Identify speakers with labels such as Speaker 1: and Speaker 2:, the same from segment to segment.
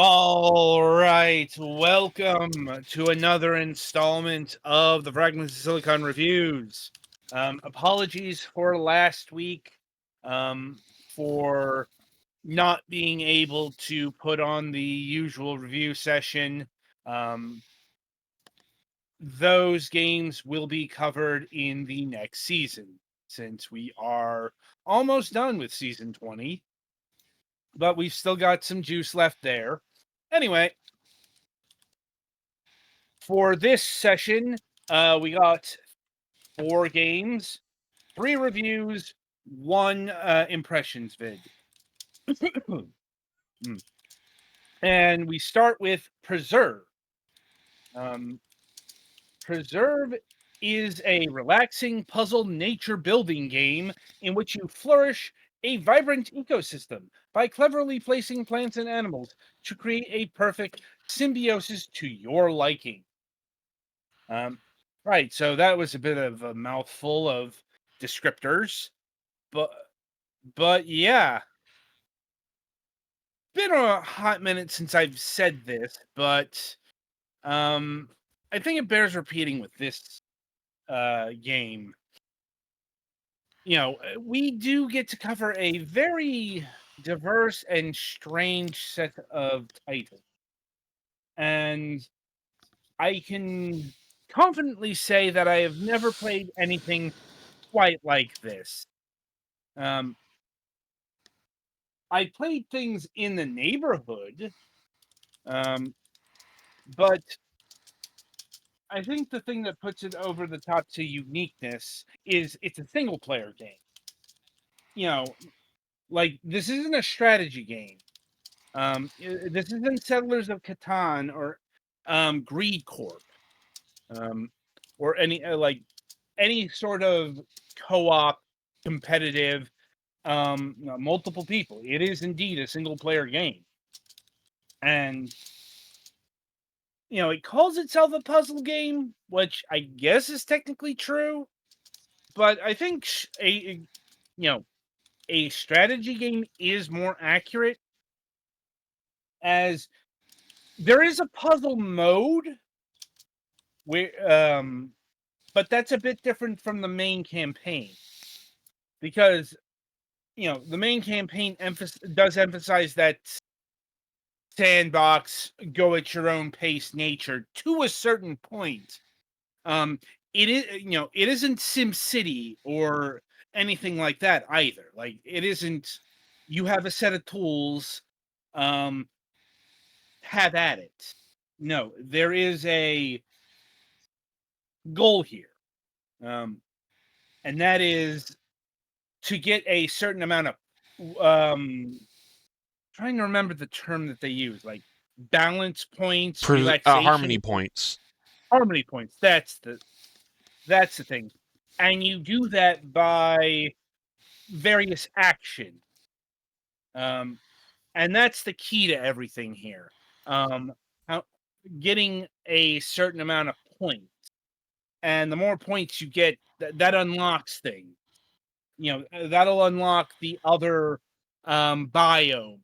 Speaker 1: All right, welcome to another installment of the Fragments of Silicon reviews. Apologies for last week for not being able to put on the usual review session. Those games will be covered in the next season, since we are almost done with season 20, but we've still got some juice left there. Anyway, for this session, we got 4 games, 3 reviews, 1 impressions vid. And we start with Preserve. Preserve is a relaxing puzzle nature building game in which you flourish a vibrant ecosystem by cleverly placing plants and animals to create a perfect symbiosis to your liking. Right, so that was a bit of a mouthful of descriptors, but yeah, been a hot minute since I've said this, but I think it bears repeating with this game. We do get to cover a very diverse and strange set of titles, and I can confidently say that I have never played anything quite like this. Um, I played things in the neighborhood, but I think the thing that puts it over the top to uniqueness is it's a single player game. Like this isn't a strategy game. This isn't Settlers of Catan or Greed Corp, um, or any sort of co-op competitive multiple people. It is indeed a single player game, and it calls itself a puzzle game, which I guess is technically true, but I think a strategy game is more accurate, as there is a puzzle mode where but that's a bit different from the main campaign, because the main campaign does emphasize that sandbox, go at your own pace nature to a certain point. It is, it isn't SimCity or anything like that either. Like, it isn't, you have a set of tools, have at it. No, there is a goal here. And that is to get a certain amount of, trying to remember the term that they use, like balance points,
Speaker 2: Harmony
Speaker 1: relaxation,
Speaker 2: points.
Speaker 1: harmony points. That's the thing. And you do that by various actions. And that's the key to everything here. How, getting a certain amount of points. And the more points you get, that unlocks things. That'll unlock the other biomes,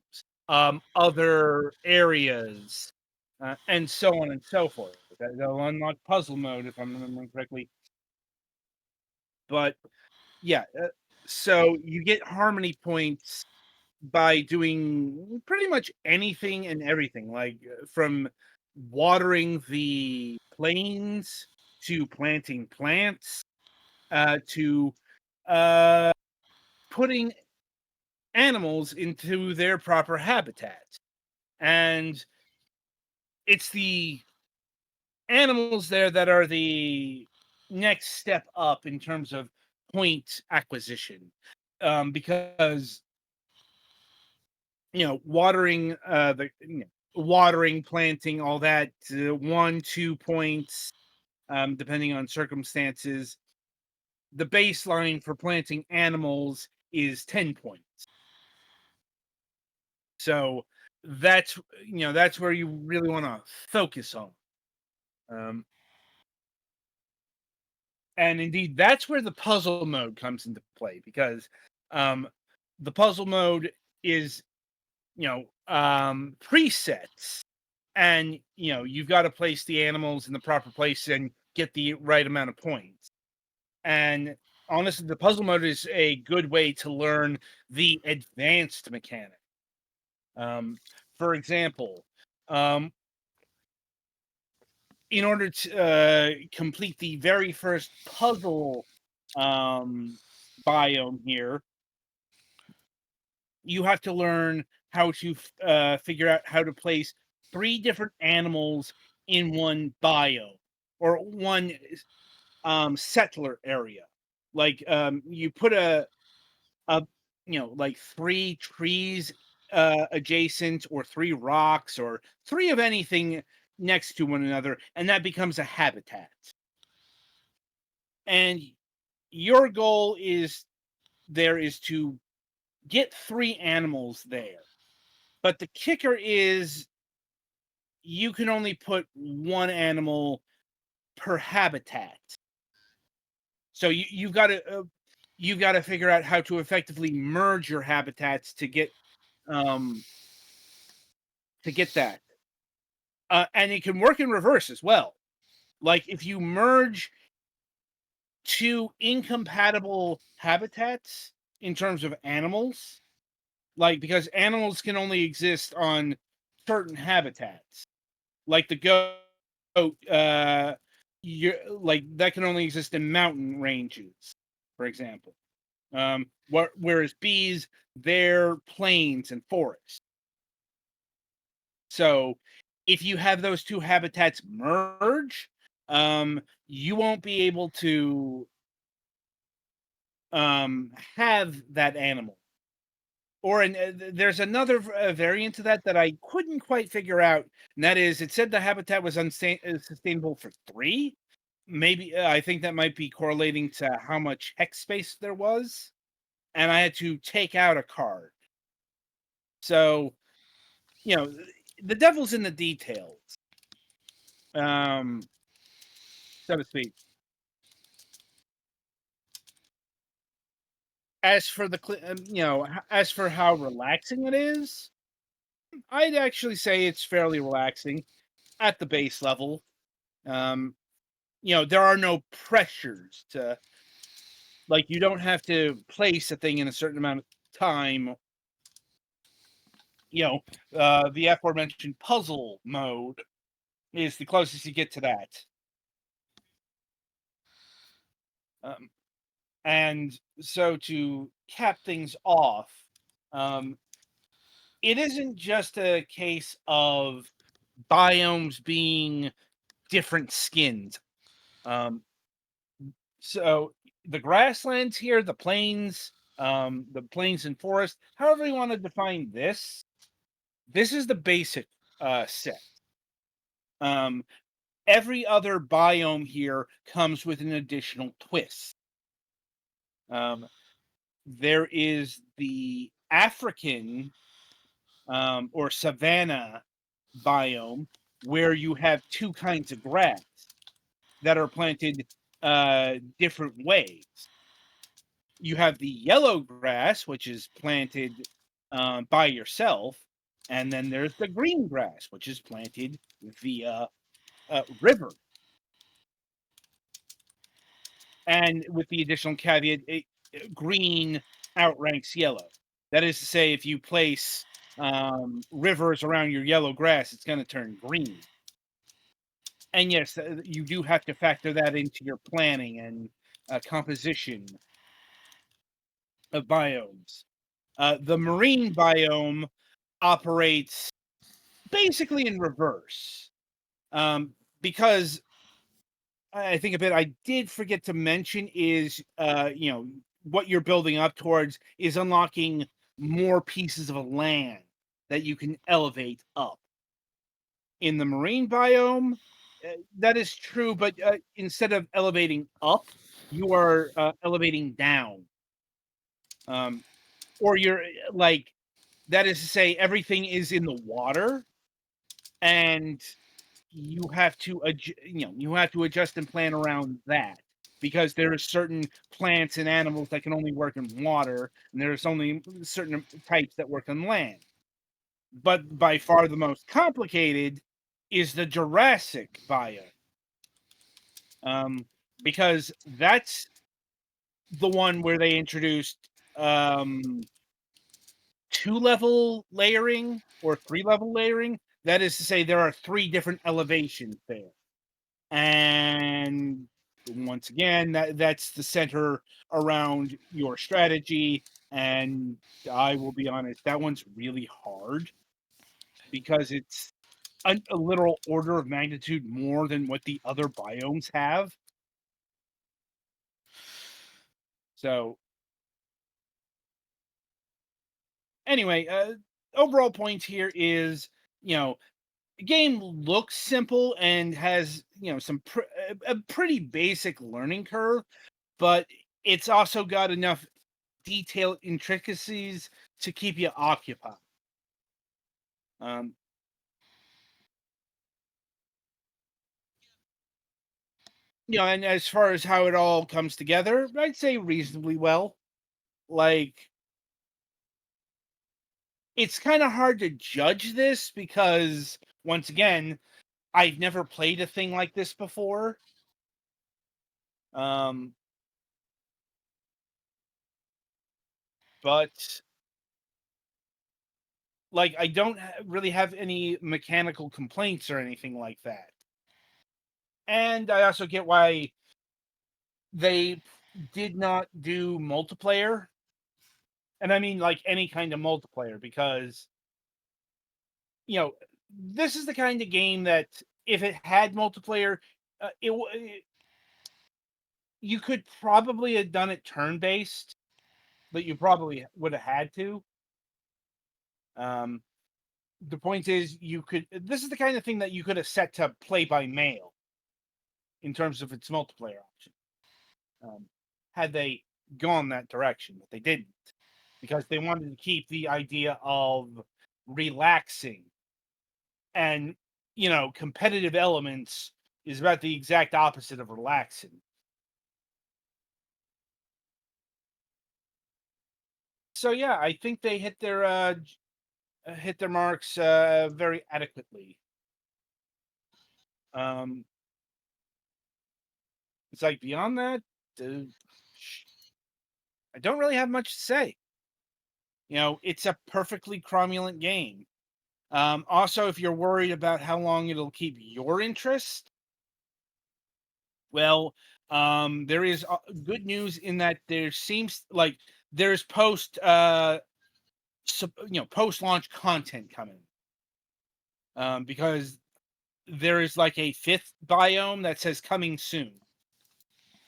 Speaker 1: other areas, and so on and so forth. That'll unlock puzzle mode, if I'm remembering correctly. But yeah, so you get harmony points by doing pretty much anything and everything, like from watering the plains to planting plants, to putting animals into their proper habitat. And it's the animals there that are the next step up in terms of point acquisition, because watering watering, planting, all that, 1-2 points, depending on circumstances. The baseline for planting animals is 10 points. So that's that's where you really want to focus on. And indeed, that's where the puzzle mode comes into play, because the puzzle mode is presets, and you've got to place the animals in the proper place and get the right amount of points. And honestly, the puzzle mode is a good way to learn the advanced mechanic. Um, for example, um, in order to complete the very first puzzle um, biome here, you have to learn how to figure out how to place three different animals in one biome or one settler area. Like you put a like three trees adjacent, or three rocks, or three of anything next to one another, and that becomes a habitat. And your goal is to get three animals there. But the kicker is you can only put one animal per habitat. So you've got to figure out how to effectively merge your habitats um to get that. And it can work in reverse as well. Like if you merge two incompatible habitats in terms of animals, like because animals can only exist on certain habitats, like the goat, you like that can only exist in mountain ranges, for example. Whereas bees, they're plains and forests. So if you have those two habitats merge, you won't be able to have that animal. Or there's another variant to that I couldn't quite figure out, and that is it said the habitat was sustainable for three. Maybe I think that might be correlating to how much hex space there was, and I had to take out a card. So you know, the devil's in the details, um, so to speak. As for as for how relaxing it is, I'd actually say it's fairly relaxing at the base level. Um, there are no pressures to, like, you don't have to place a thing in a certain amount of time. You the aforementioned puzzle mode is the closest you get to that. Um, and so to cap things off, um, it isn't just a case of biomes being different skins. Um, so the grasslands here, the plains and forest, however you want to define this is the basic set. Um, every other biome here comes with an additional twist. Um, there is the African or savanna biome where you have two kinds of grass that are planted different ways. You have the yellow grass, which is planted by yourself, and then there's the green grass, which is planted via river. And with the additional caveat, green outranks yellow. That is to say, if you place rivers around your yellow grass, it's going to turn green. And yes, you do have to factor that into your planning and composition of biomes. The marine biome operates basically in reverse, um, because I think a bit I did forget to mention is what you're building up towards is unlocking more pieces of land that you can elevate up. In the marine biome, that is true, but instead of elevating up, you are elevating down. Or you're like, that is to say, everything is in the water, and you have to adjust and plan around that, because there are certain plants and animals that can only work in water, and there's only certain types that work on land. But by far the most complicated is the Jurassic biome, um, because that's the one where they introduced um, two-level layering or three-level layering. That is to say, there are three different elevations there, and once again, that's the center around your strategy. And I will be honest, that one's really hard because it's a literal order of magnitude more than what the other biomes have. So anyway, overall point here is, you know, the game looks simple and has, some a pretty basic learning curve, but it's also got enough detailed intricacies to keep you occupied. Um, and as far as how it all comes together, I'd say reasonably well. Like, it's kind of hard to judge this because, once again, I've never played a thing like this before. Um, but like, I don't really have any mechanical complaints or anything like that. And I also get why they did not do multiplayer, and I mean like any kind of multiplayer, because you know this is the kind of game that if it had multiplayer, you could probably have done it turn based, but you probably would have had to. Um, the point is, you could. This is the kind of thing that you could have set to play by mail in terms of its multiplayer option, um, had they gone that direction, but they didn't, because they wanted to keep the idea of relaxing. And competitive elements is about the exact opposite of relaxing. So yeah, I think they hit their marks very adequately. Um, it's like beyond that, uh, I don't really have much to say. It's a perfectly cromulent game. Also, if you're worried about how long it'll keep your interest, well, there is good news in that there seems like there's post launch content coming, because there is like a fifth biome that says coming soon.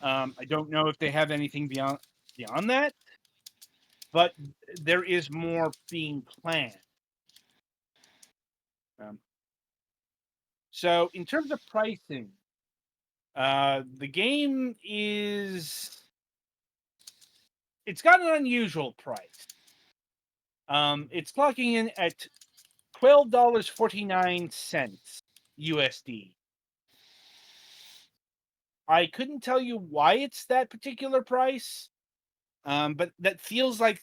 Speaker 1: I don't know if they have anything beyond that, but there is more being planned. Um, so in terms of pricing, the game it's got an unusual price. It's clocking in at $12.49 USD. I couldn't tell you why it's that particular price, but that feels like,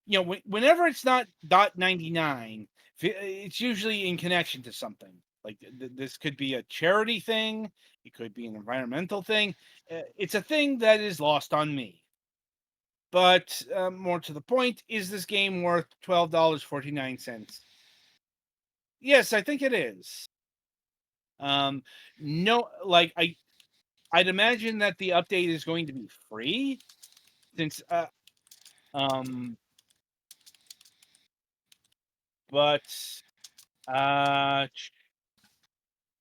Speaker 1: whenever it's not .99, it's usually in connection to something. Like this could be a charity thing, it could be an environmental thing. It's a thing that is lost on me. But more to the point, is this game worth $12.49? Yes, I think it is. No, like I'd imagine that the update is going to be free, since um but uh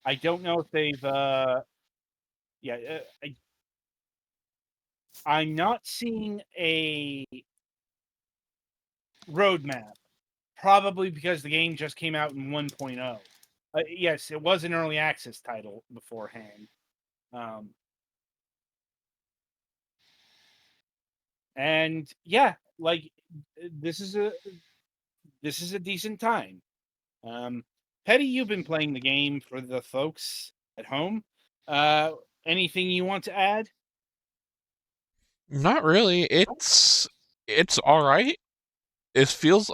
Speaker 1: I don't know if they've yeah, I'm not seeing a roadmap, probably because the game just came out in 1.0. Yes, it was an early access title beforehand. Um and yeah, like this is a decent time. Um, Petty, you've been playing the game for the folks at home. Uh, Anything you want to add?
Speaker 2: Not really. It's all right. It feels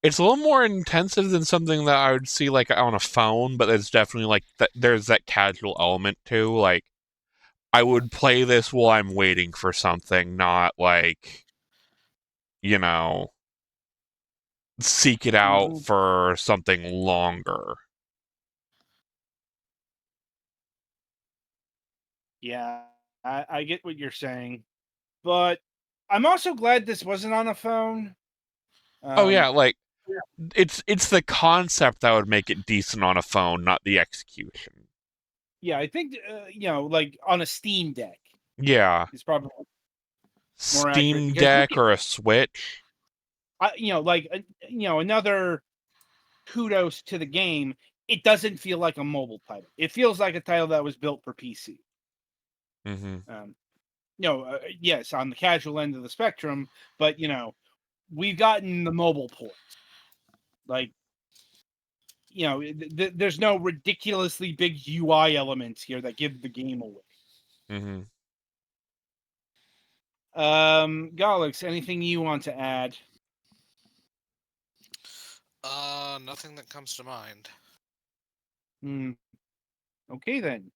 Speaker 2: It's a little more intensive than something that I would see like on a phone, but it's definitely like there's that casual element too. Like I would play this while I'm waiting for something, not like, you know, seek it out
Speaker 1: Mhm.
Speaker 2: for something longer.
Speaker 1: Yeah, I get what you're saying, but I'm also glad this wasn't on a phone.
Speaker 2: Oh yeah,
Speaker 1: Um,
Speaker 2: like it's the concept that would make it decent on a phone, not the execution.
Speaker 1: yeah, I think like on a Steam Deck
Speaker 2: Yeah.
Speaker 1: is probably more accurate
Speaker 2: Steam
Speaker 1: because
Speaker 2: Deck or a Switch.
Speaker 1: like another kudos to the game. It doesn't feel like a mobile title. It feels like a title that was built for PC.
Speaker 2: Mhm.
Speaker 1: Um, yes, on the casual end of the spectrum, but we've gotten the mobile port. Like, there's no ridiculously big UI elements here that give the game away.
Speaker 2: Mhm.
Speaker 1: Galix, anything you want to add?
Speaker 3: Nothing that comes to mind.
Speaker 1: Hmm. Okay then.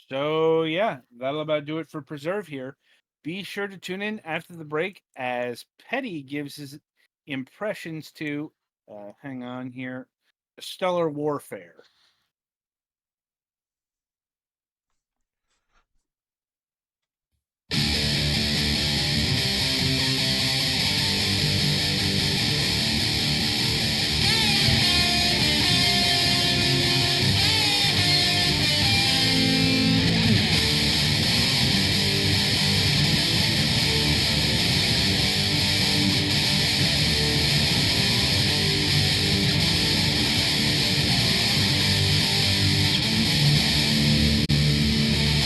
Speaker 1: So yeah, that'll about do it for Preserve here. Be sure to tune in after the break as Petty gives his impressions to hang on here. Stellar Warfare.